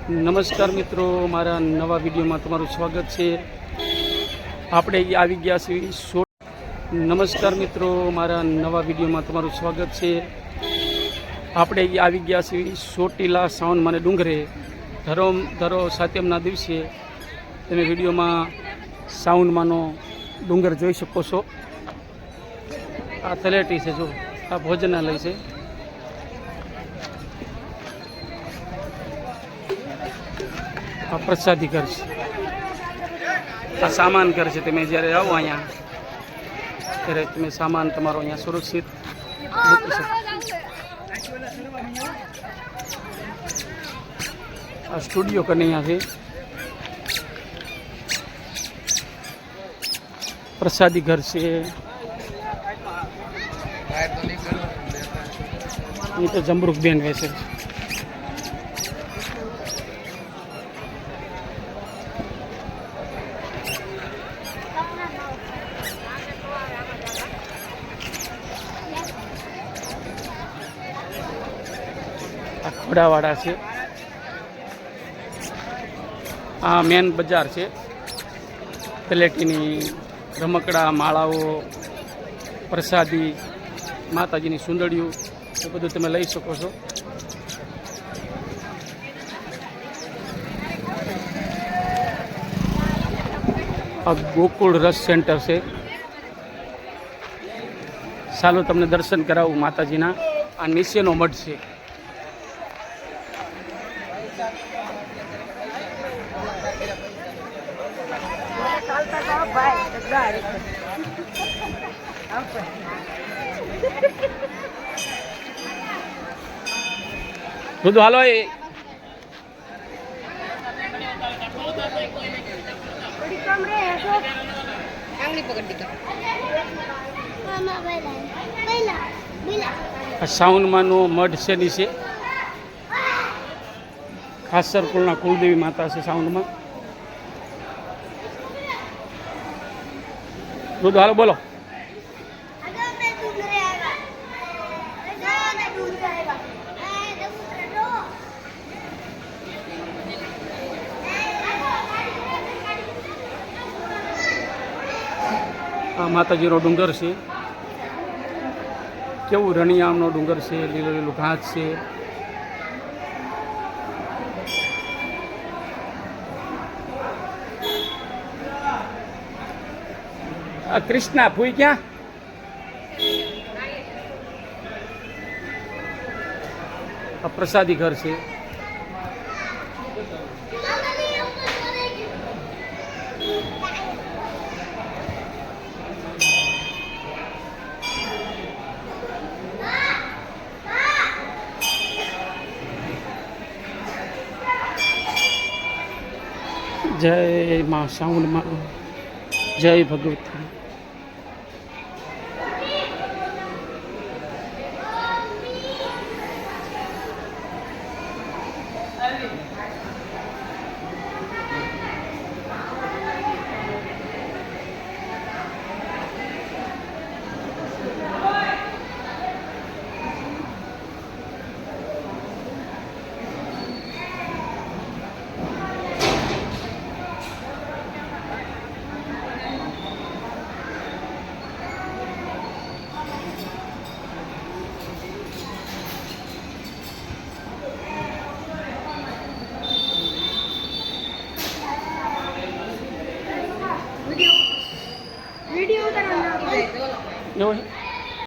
નમસ્કાર મિત્રો, મારા નવા વિડીયોમાં તમારું સ્વાગત છે. આપણે આવી ગયા છીએ નમસ્કાર મિત્રો, મારા નવા વિડીયોમાં તમારું સ્વાગત છે. આપણે આવી ગયા છીએ ચોટીલા સાવનમાને ડુંગરે ધરો સાતમના દિવસે. તમે વિડીયોમાં સાવનમાનો ડુંગર જોઈ શકો છો. આ તલેટી છે, જો આ ભોજનાલય છે. આ પ્રસાદી ઘર છે, આ સામાન ઘર છે. તમે જ્યારે આવો અહીંયા ત્યારે તમે સામાન તમારો અહીંયા સુરક્ષિત મૂકી શકો. આ સ્ટુડિયો કનૈયા છે. પ્રસાદી ઘર છે. એ તો જમરૂક બેન વેસે છે. ખોડાવાળા છે. આ મેન બજાર છે. તલેટીની રમકડા, માળાઓ, પ્રસાદી, માતાજીની સુંદડીઓ, એ બધું તમે લઈ શકો છો. આ ગોકુળ રસ સેન્ટર છે. ચાલો તમને દર્શન કરાવું માતાજીના. આ નીચેનો મઠ છે. બધું હાલો એ સાવનમાનો મઢ છે નીચે. ખાસર કુળના કુળદેવી માતા છે સાવનમાં. બધું હાલો બોલો. આ માતાજીનો ડુંગર છે. કેવું રણિયામનો ડુંગર છે. લીલું લીલું ઘાસ છે. આ કૃષ્ણા ફૂઈ ક્યાં? આ પ્રસાદી ઘર છે. જય માં સાવનમાં, જય ભગવતી. એવું